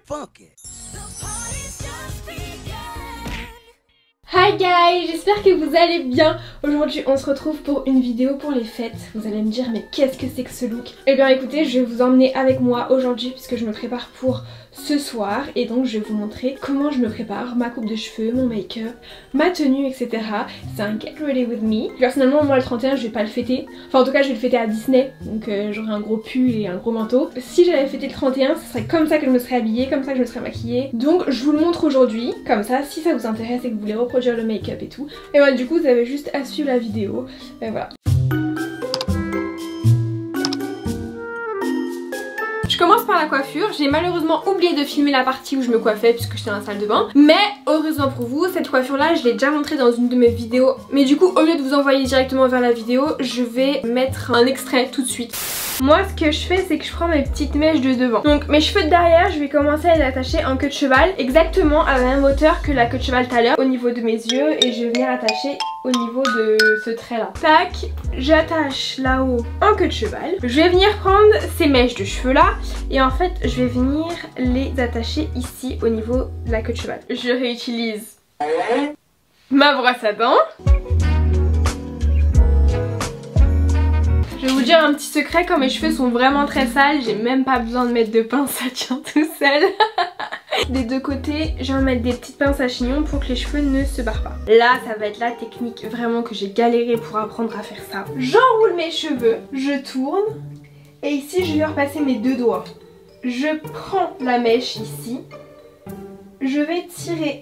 funky. Hi guys, j'espère que vous allez bien. Aujourd'hui on se retrouve pour une vidéo pour les fêtes. Vous allez me dire mais qu'est-ce que c'est que ce look? Eh bien écoutez, je vais vous emmener avec moi aujourd'hui puisque je me prépare pour ce soir. Et donc je vais vous montrer comment je me prépare, ma coupe de cheveux, mon make-up, ma tenue, etc. C'est un get ready with me. Personnellement moi le 31 je vais pas le fêter. Enfin en tout cas je vais le fêter à Disney. Donc j'aurai un gros pull et un gros manteau. Si j'avais fêté le 31 ce serait comme ça que je me serais habillée, comme ça que je me serais maquillée. Donc je vous le montre aujourd'hui. Comme ça si ça vous intéresse et que vous voulez reproduire le make-up et tout. Et voilà, du coup vous avez juste à suivre la vidéo. Et voilà. Je commence par la coiffure. J'ai malheureusement oublié de filmer la partie où je me coiffais puisque j'étais dans la salle de bain. Mais heureusement pour vous, cette coiffure là je l'ai déjà montrée dans une de mes vidéos. Mais du coup au lieu de vous envoyer directement vers la vidéo, je vais mettre un extrait tout de suite. Moi ce que je fais c'est que je prends mes petites mèches de devant. Donc mes cheveux de derrière je vais commencer à les attacher en queue de cheval. Exactement à la même hauteur que la queue de cheval tout à l'heure. Au niveau de mes yeux. Et je vais venir attacher au niveau de ce trait là. Tac, j'attache là-haut en queue de cheval. Je vais venir prendre ces mèches de cheveux là. Et en fait je vais venir les attacher ici au niveau de la queue de cheval. Je réutilise ma brosse à dents. Je vais vous dire un petit secret, quand mes cheveux sont vraiment très sales, j'ai même pas besoin de mettre de pince, ça tient tout seul. Des deux côtés, je vais mettre des petites pinces à chignon pour que les cheveux ne se barrent pas. Là, ça va être la technique vraiment que j'ai galéré pour apprendre à faire ça. J'enroule mes cheveux, je tourne et ici je vais repasser mes deux doigts. Je prends la mèche ici, je vais tirer.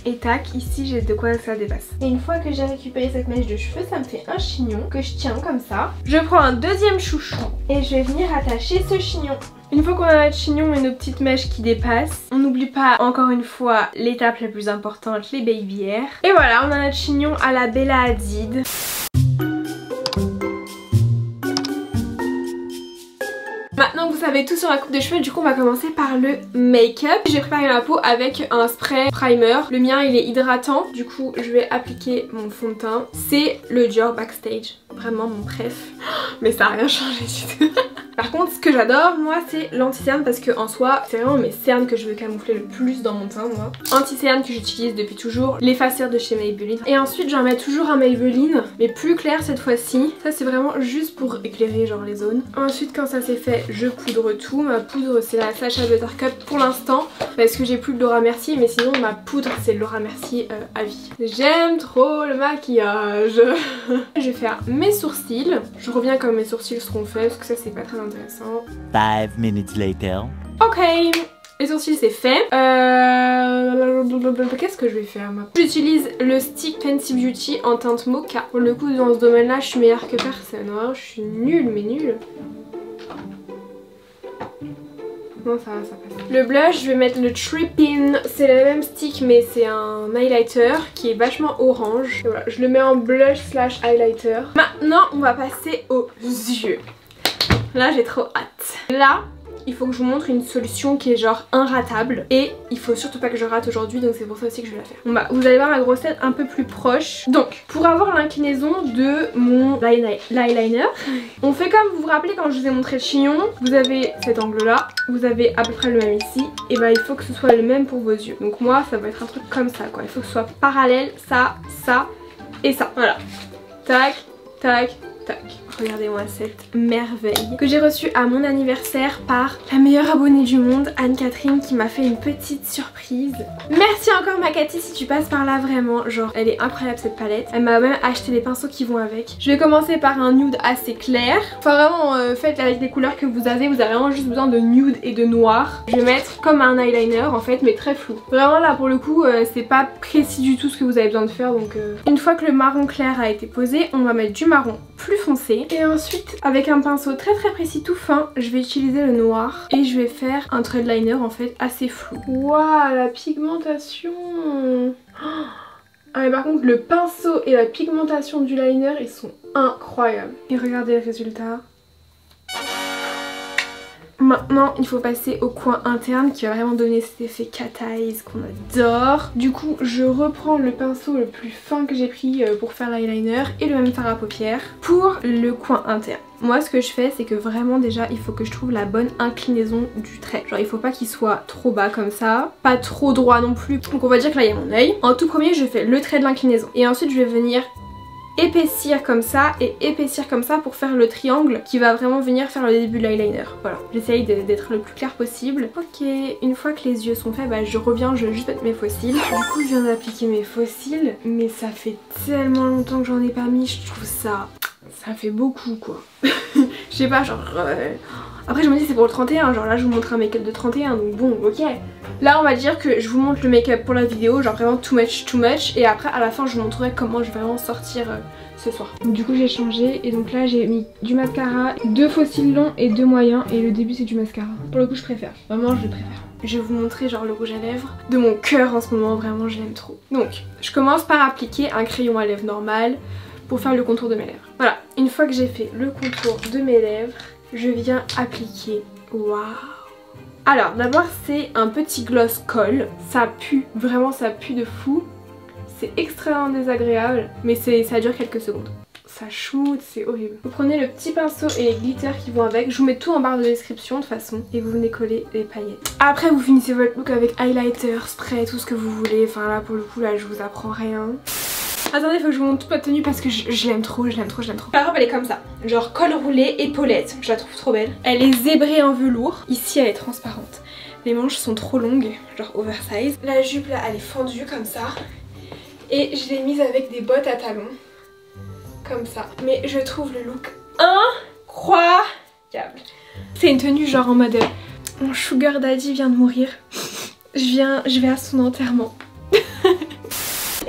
Et tac, ici j'ai de quoi ça dépasse. Et une fois que j'ai récupéré cette mèche de cheveux, ça me fait un chignon que je tiens comme ça. Je prends un deuxième chouchou et je vais venir attacher ce chignon. Une fois qu'on a notre chignon et nos petites mèches qui dépassent, on n'oublie pas encore une fois l'étape la plus importante, les baby hairs. Et voilà, on a notre chignon à la Bella Hadid. Maintenant que vous savez tout sur la coupe de cheveux, du coup on va commencer par le make-up. J'ai préparé ma peau avec un spray primer. Le mien il est hydratant, du coup je vais appliquer mon fond de teint. C'est le Dior Backstage, vraiment mon préf. Mais ça n'a rien changé du tout. Par contre ce que j'adore moi c'est l'anti-cerne parce que en soi c'est vraiment mes cernes que je veux camoufler le plus dans mon teint moi. Anti-cerne que j'utilise depuis toujours, l'effaceur de chez Maybelline. Et ensuite j'en mets toujours un Maybelline mais plus clair cette fois-ci. Ça c'est vraiment juste pour éclairer genre les zones. Ensuite quand ça c'est fait je poudre tout. Ma poudre c'est la Sacha Buttercup pour l'instant parce que j'ai plus de Laura Mercier, mais sinon ma poudre c'est Laura Mercier à vie. J'aime trop le maquillage. Je vais faire mes sourcils. Je reviens quand mes sourcils seront faits parce que ça c'est pas très intéressant. 5 minutes later. Ok, les sourcils c'est fait. Qu'est-ce que je vais faire maintenant? J'utilise le stick Fenty Beauty en teinte mocha. Pour le coup dans ce domaine là je suis meilleure que personne hein. Je suis nulle mais nulle. Non ça va, ça passe. Le blush, je vais mettre le Trippin. C'est le même stick mais c'est un highlighter qui est vachement orange. Et voilà, je le mets en blush slash highlighter. Maintenant on va passer aux yeux. Là j'ai trop hâte. Là il faut que je vous montre une solution qui est genre inratable. Et il faut surtout pas que je rate aujourd'hui, donc c'est pour ça aussi que je vais la faire. Bon bah vous allez voir ma grosse tête un peu plus proche. Donc pour avoir l'inclinaison de mon eyeliner, on fait comme vous vous rappelez quand je vous ai montré le chignon. Vous avez cet angle là, vous avez à peu près le même ici. Et bah il faut que ce soit le même pour vos yeux. Donc moi ça va être un truc comme ça quoi. Il faut que ce soit parallèle, ça, ça et ça. Voilà. Tac, tac, tac. Regardez-moi cette merveille que j'ai reçue à mon anniversaire par la meilleure abonnée du monde, Anne-Catherine, qui m'a fait une petite surprise. Merci encore ma Cathy si tu passes par là, vraiment, genre elle est incroyable cette palette. Elle m'a même acheté les pinceaux qui vont avec. Je vais commencer par un nude assez clair. Enfin vraiment faites avec les couleurs que vous avez vraiment juste besoin de nude et de noir. Je vais mettre comme un eyeliner en fait mais très flou. Vraiment là pour le coup c'est pas précis du tout ce que vous avez besoin de faire donc une fois que le marron clair a été posé, on va mettre du marron plus foncé. Et ensuite avec un pinceau très précis tout fin, je vais utiliser le noir et je vais faire un threadliner en fait assez flou. Waouh la pigmentation. Ah mais par contre le pinceau et la pigmentation du liner ils sont incroyables. Et regardez le résultat. Maintenant il faut passer au coin interne qui va vraiment donner cet effet cat eyes qu'on adore. Du coup je reprends le pinceau le plus fin que j'ai pris pour faire l'eyeliner et le même fard à paupières pour le coin interne. Moi ce que je fais c'est que vraiment déjà il faut que je trouve la bonne inclinaison du trait. Genre il faut pas qu'il soit trop bas comme ça, pas trop droit non plus. Donc on va dire que là il y a mon œil. En tout premier je fais le trait de l'inclinaison et ensuite je vais venir épaissir comme ça et épaissir comme ça pour faire le triangle qui va vraiment venir faire le début de l'eyeliner. Voilà, j'essaye d'être le plus clair possible. Ok, une fois que les yeux sont faits, bah je reviens, je vais juste mettre mes faux cils. Du coup je viens d'appliquer mes faux cils, mais ça fait tellement longtemps que j'en ai pas mis, je trouve ça fait beaucoup quoi. Je sais pas, genre... Après je me dis c'est pour le 31, genre là je vous montre un make-up de 31, donc bon ok. Là on va dire que je vous montre le make-up pour la vidéo, genre vraiment too much, et après à la fin je vous montrerai comment je vais vraiment sortir ce soir. Donc, du coup j'ai changé et donc là j'ai mis du mascara, 2 faux cils longs et 2 moyens, et le début c'est du mascara. Pour le coup je préfère, vraiment je le préfère. Je vais vous montrer genre le rouge à lèvres de mon cœur en ce moment, vraiment je l'aime trop. Donc je commence par appliquer un crayon à lèvres normal pour faire le contour de mes lèvres. Voilà, une fois que j'ai fait le contour de mes lèvres, je viens appliquer. Waouh! Alors d'abord c'est un petit gloss colle, ça pue, vraiment ça pue de fou. C'est extrêmement désagréable, mais ça dure quelques secondes. Ça shoot, c'est horrible. Vous prenez le petit pinceau et les glitters qui vont avec, je vous mets tout en barre de description de toute façon, et vous venez coller les paillettes. Après vous finissez votre look avec highlighter, spray, tout ce que vous voulez, enfin là pour le coup là je vous apprends rien. Attendez, il faut que je vous montre toute ma tenue parce que je l'aime trop, je l'aime trop. La robe elle est comme ça, genre col roulé, épaulette, je la trouve trop belle. Elle est zébrée en velours, ici elle est transparente. Les manches sont trop longues, genre oversize. La jupe là elle est fendue comme ça. Et je l'ai mise avec des bottes à talons, comme ça. Mais je trouve le look incroyable. C'est une tenue genre en mode mon sugar daddy vient de mourir. Je vais à son enterrement.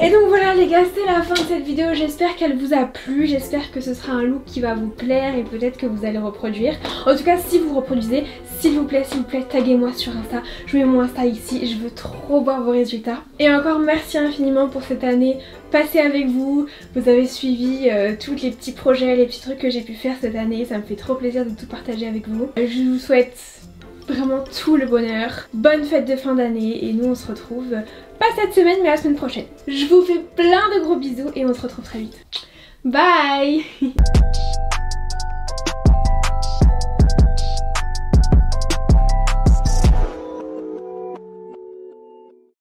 Et donc voilà les gars, c'est la fin de cette vidéo, j'espère qu'elle vous a plu, j'espère que ce sera un look qui va vous plaire et peut-être que vous allez reproduire. En tout cas si vous reproduisez, s'il vous plaît, taguez-moi sur Insta, je mets mon Insta ici, je veux trop voir vos résultats. Et encore merci infiniment pour cette année passée avec vous, vous avez suivi tous les petits projets, les petits trucs que j'ai pu faire cette année, ça me fait trop plaisir de tout partager avec vous. Je vous souhaite vraiment tout le bonheur, bonne fête de fin d'année et nous on se retrouve pas cette semaine mais la semaine prochaine. Je vous fais plein de gros bisous et on se retrouve très vite. Bye.